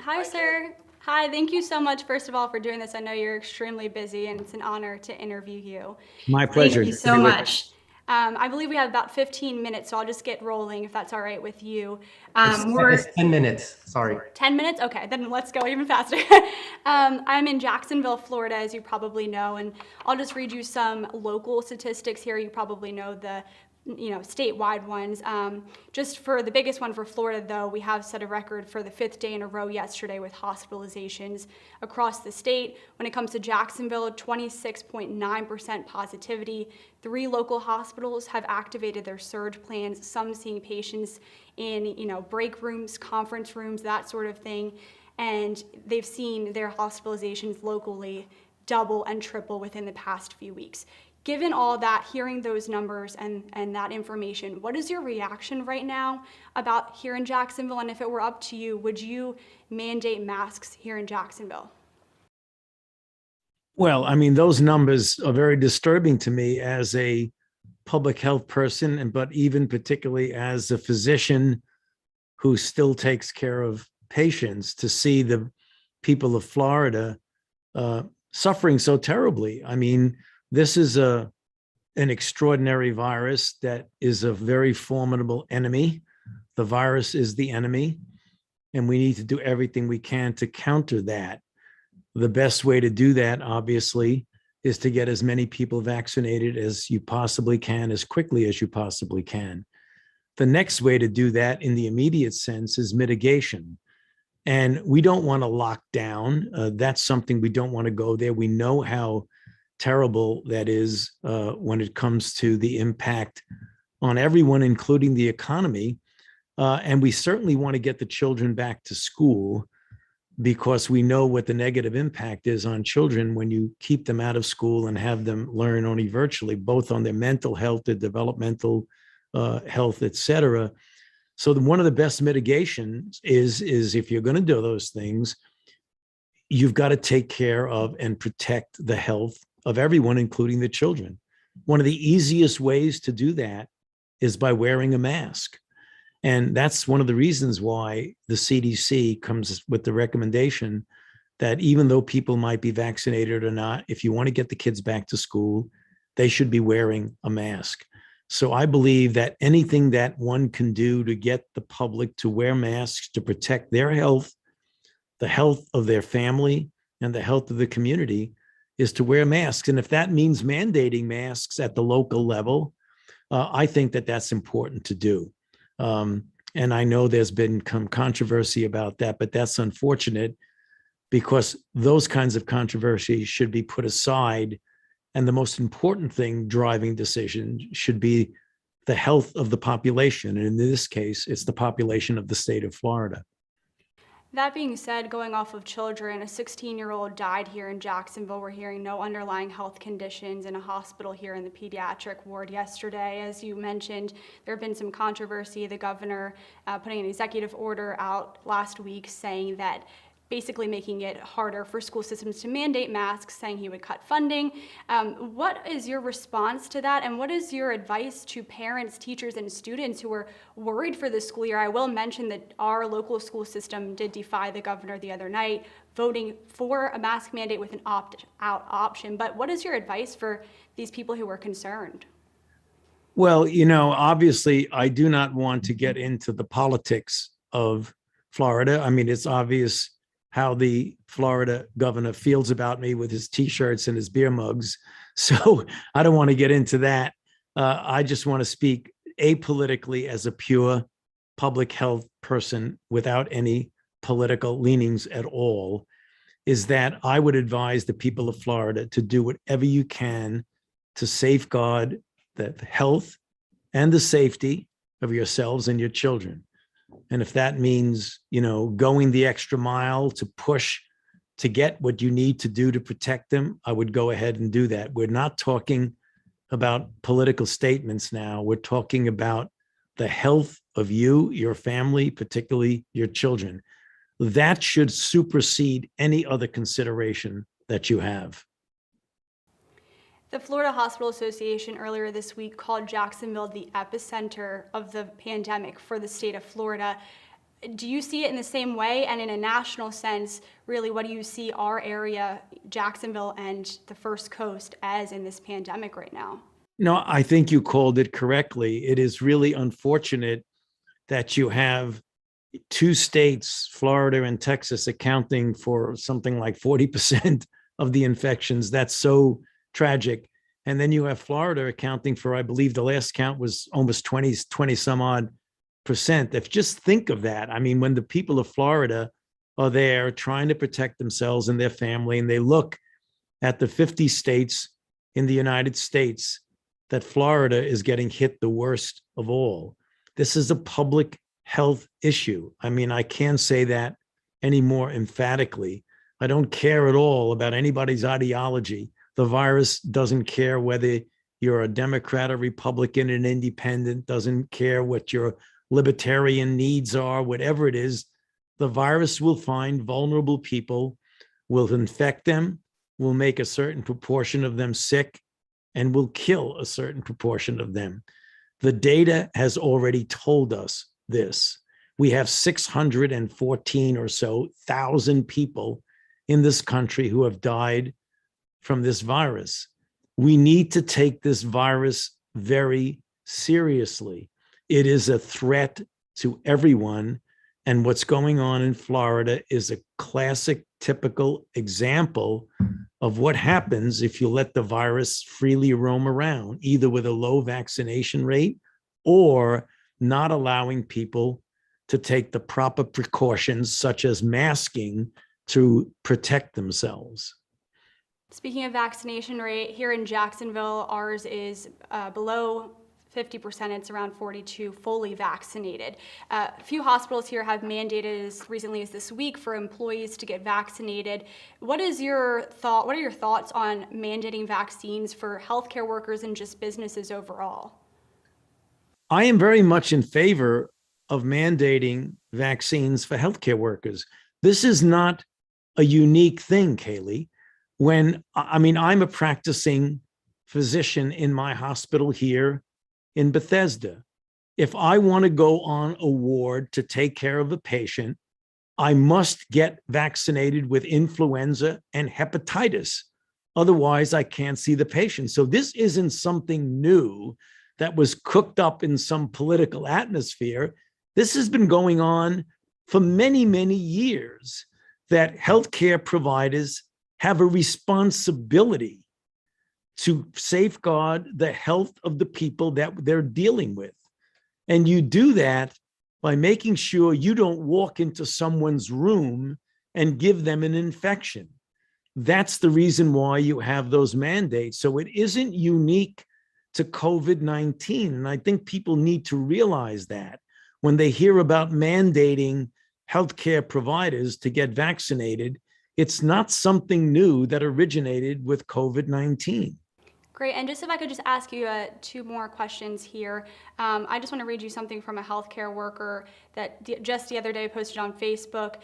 Hi, sir. Hi, thank you so much, first of all, for doing this. I know you're extremely busy, and it's an honor to interview you. My Thank pleasure. you Good to so be with you. much. I believe we have about 15 minutes, so I'll just get rolling if that's all right with you. It's 10 minutes. Sorry. 10 minutes? Okay, then let's go even faster. I'm in Jacksonville, Florida, as you probably know, and I'll just read you some local statistics here. You probably know the statewide ones. Just for the biggest one for Florida, though, we have set a record for the 5th day in a row yesterday with hospitalizations across the state. When it comes to Jacksonville, 26.9% positivity. 3 local hospitals have activated their surge plans, some seeing patients in break rooms, conference rooms, that sort of thing. And they've seen their hospitalizations locally double and triple within the past few weeks. Given all that, hearing those numbers and that information, what is your reaction right now about here in Jacksonville? And if it were up to you, would you mandate masks here in Jacksonville? Well, I mean, those numbers are very disturbing to me as a public health person, but even particularly as a physician who still takes care of patients to see the people of Florida suffering so terribly. I mean, this is an extraordinary virus that is a very formidable enemy. The virus is the enemy, and we need to do everything we can to counter that. The best way to do that, obviously, is to get as many people vaccinated as you possibly can, as quickly as you possibly can. The next way to do that in the immediate sense is mitigation. And we don't want to lock down. That's something we don't want to go there. We know how terrible that is when it comes to the impact on everyone, including the economy. And we certainly want to get the children back to school because we know what the negative impact is on children when you keep them out of school and have them learn only virtually, both on their mental health, their developmental health, et cetera. So one of the best mitigations is if you're going to do those things, you've got to take care of and protect the health of everyone, including the children. One of the easiest ways to do that is by wearing a mask. And that's one of the reasons why the CDC comes with the recommendation that even though people might be vaccinated or not, if you want to get the kids back to school, they should be wearing a mask. So I believe that anything that one can do to get the public to wear masks to protect their health, the health of their family, and the health of the community is to wear masks. And if that means mandating masks at the local level, I think that that's important to do. And I know there's been some controversy about that, but that's unfortunate because those kinds of controversies should be put aside. And the most important thing driving decisions should be the health of the population. And in this case, it's the population of the state of Florida. That being said, going off of children, a 16-year-old died here in Jacksonville. We're hearing no underlying health conditions in a hospital here in the pediatric ward yesterday. As you mentioned, there have been some controversy. The governor putting an executive order out last week saying that basically making it harder for school systems to mandate masks, saying he would cut funding. What is your response to that? And what is your advice to parents, teachers, and students who are worried for the school year? I will mention that our local school system did defy the governor the other night, voting for a mask mandate with an opt-out option. But what is your advice for these people who are concerned? Well, obviously, I do not want to get into the politics of Florida. I mean, it's obvious how the Florida governor feels about me with his T-shirts and his beer mugs. So I don't want to get into that. I just want to speak apolitically as a pure public health person without any political leanings at all, is that I would advise the people of Florida to do whatever you can to safeguard the health and the safety of yourselves and your children. And if that means, going the extra mile to push to get what you need to do to protect them, I would go ahead and do that. We're not talking about political statements now. We're talking about the health of you, your family, particularly your children. That should supersede any other consideration that you have. The Florida Hospital Association earlier this week called Jacksonville the epicenter of the pandemic for the state of Florida. do you see it in the same way? And in a national sense, really, what do you see our area, Jacksonville and the First Coast, as in this pandemic right now? No, I think you called it correctly. It is really unfortunate that you have two states, Florida and Texas, accounting for something like 40% of the infections. That's so tragic. And then you have Florida accounting for, I believe the last count was almost 20 some odd percent. If just think of that. I mean, when the people of Florida are there trying to protect themselves and their family, and they look at the 50 states in the United States, that Florida is getting hit the worst of all. This is a public health issue. I mean, I can't say that any more emphatically. I don't care at all about anybody's ideology. The virus doesn't care whether you're a Democrat, a Republican, an independent, doesn't care what your libertarian needs are, whatever it is. The virus will find vulnerable people, will infect them, will make a certain proportion of them sick, and will kill a certain proportion of them. The data has already told us this. We have 614 or so thousand people in this country who have died from this virus. We need to take this virus very seriously. It is a threat to everyone. And what's going on in Florida is a classic, typical example of what happens if you let the virus freely roam around, either with a low vaccination rate or not allowing people to take the proper precautions, such as masking, to protect themselves. Speaking of vaccination rate, here in Jacksonville, ours is below 50%, it's around 42 fully vaccinated. A few hospitals here have mandated as recently as this week for employees to get vaccinated. What are your thoughts on mandating vaccines for healthcare workers and just businesses overall? I am very much in favor of mandating vaccines for healthcare workers. This is not a unique thing, Kailey. I'm a practicing physician in my hospital here in Bethesda. If I want to go on a ward to take care of a patient, I must get vaccinated with influenza and hepatitis. Otherwise, I can't see the patient. So this isn't something new that was cooked up in some political atmosphere. This has been going on for many, many years, that healthcare providers have a responsibility to safeguard the health of the people that they're dealing with. And you do that by making sure you don't walk into someone's room and give them an infection. That's the reason why you have those mandates. So it isn't unique to COVID-19. And I think people need to realize that when they hear about mandating healthcare providers to get vaccinated, it's not something new that originated with COVID-19. Great, and just if I could just ask you two more questions here. I just want to read you something from a healthcare worker that just the other day posted on Facebook.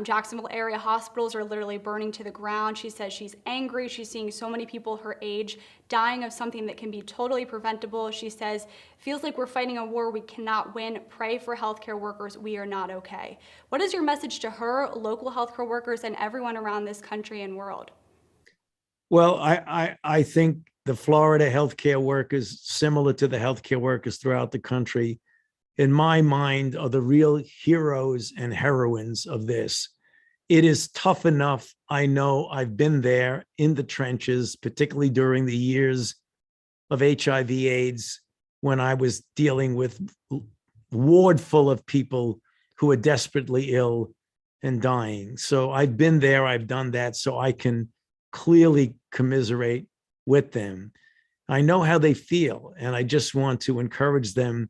Jacksonville area hospitals are literally burning to the ground. She says she's angry. She's seeing so many people her age dying of something that can be totally preventable. She says, feels like we're fighting a war we cannot win. Pray for healthcare workers. We are not okay. What is your message to her, local healthcare workers, and everyone around this country and world? Well, I think the Florida healthcare workers, similar to the healthcare workers throughout the country, in my mind, are the real heroes and heroines of this. It is tough enough. I know I've been there in the trenches, particularly during the years of HIV/AIDS, when I was dealing with a ward full of people who were desperately ill and dying. So I've been there, I've done that, so I can clearly commiserate with them. I know how they feel, and I just want to encourage them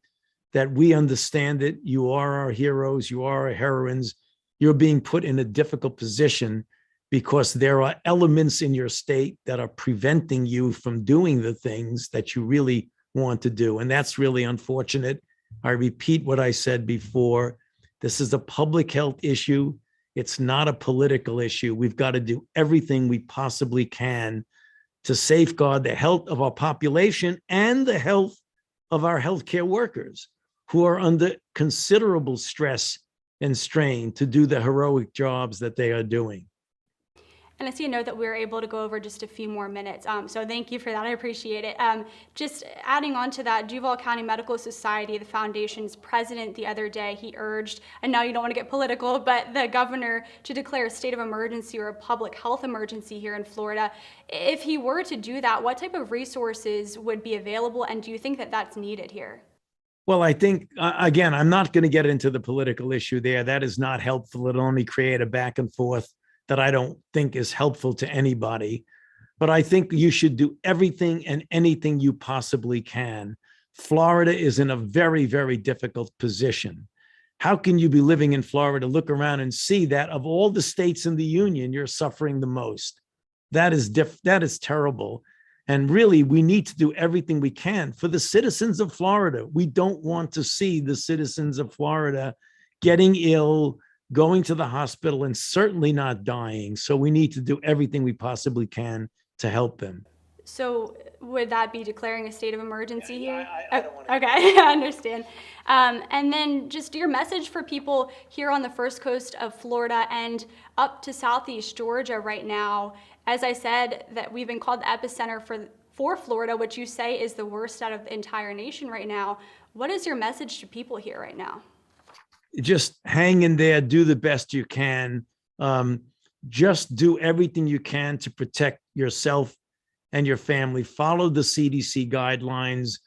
that we understand it. You are our heroes, you are our heroines. You're being put in a difficult position because there are elements in your state that are preventing you from doing the things that you really want to do. And that's really unfortunate. I repeat what I said before. This is a public health issue. It's not a political issue. We've got to do everything we possibly can to safeguard the health of our population and the health of our healthcare workers, who are under considerable stress and strain to do the heroic jobs that they are doing. And I see a note that we were able to go over just a few more minutes. So thank you for that. I appreciate it. Just adding on to that, Duval County Medical Society, the foundation's president the other day, he urged, and now you don't want to get political, but the governor to declare a state of emergency or a public health emergency here in Florida. If he were to do that, what type of resources would be available, and do you think that that's needed here? Well, I think, again, I'm not going to get into the political issue there. That is not helpful. It'll only create a back and forth that I don't think is helpful to anybody. But I think you should do everything and anything you possibly can. Florida is in a very, very difficult position. How can you be living in Florida, look around and see that of all the states in the union, you're suffering the most? That is terrible. And really, we need to do everything we can for the citizens of Florida. We don't want to see the citizens of Florida getting ill, going to the hospital, and certainly not dying. So we need to do everything we possibly can to help them. So would that be declaring a state of emergency here? I don't want to. Okay, I understand. And then just your message for people here on the first coast of Florida and up to Southeast Georgia right now. As I said, that we've been called the epicenter for Florida, which you say is the worst out of the entire nation right now. What is your message to people here right now? Just hang in there, do the best you can. Just do everything you can to protect yourself and your family. Follow the CDC guidelines.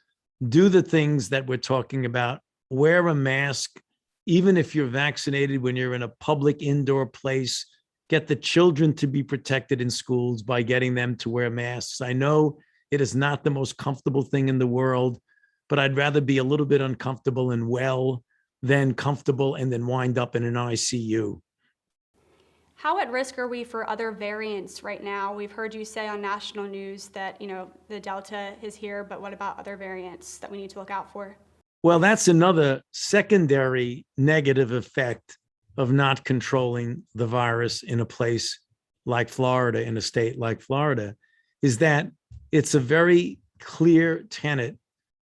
Do the things that we're talking about. Wear a mask, even if you're vaccinated when you're in a public indoor place. Get the children to be protected in schools by getting them to wear masks. I know it is not the most comfortable thing in the world, but I'd rather be a little bit uncomfortable and well than comfortable and then wind up in an ICU. How at risk are we for other variants right now? We've heard you say on national news that, the Delta is here, but what about other variants that we need to look out for? Well, that's another secondary negative effect of not controlling the virus in a place like Florida, in a state like Florida, is that it's a very clear tenet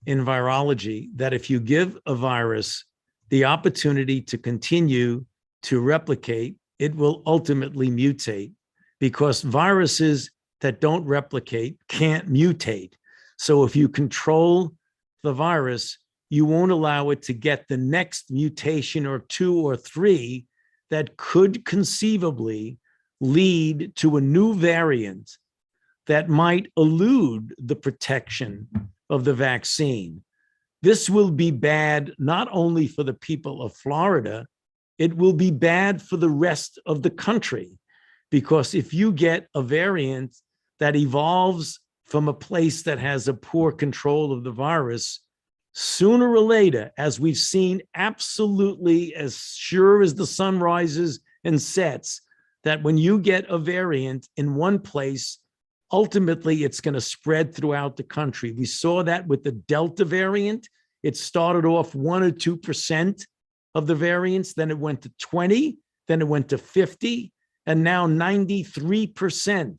in virology that if you give a virus the opportunity to continue to replicate, it will ultimately mutate, because viruses that don't replicate can't mutate. So if you control the virus, you won't allow it to get the next mutation or 2 or 3 that could conceivably lead to a new variant that might elude the protection of the vaccine. This will be bad not only for the people of Florida, it will be bad for the rest of the country, because if you get a variant that evolves from a place that has a poor control of the virus, sooner or later, as we've seen absolutely as sure as the sun rises and sets, that when you get a variant in one place, ultimately it's going to spread throughout the country. We saw that with the Delta variant. It started off 1 or 2% of the variants, then it went to 20, then it went to 50, and now 93%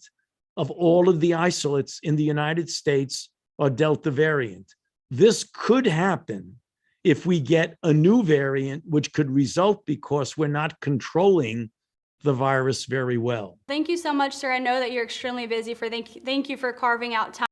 of all of the isolates in the United States are Delta variant. This could happen if we get a new variant, which could result because we're not controlling the virus very well. Thank you so much, sir. I know that you're extremely busy. Thank you for carving out time.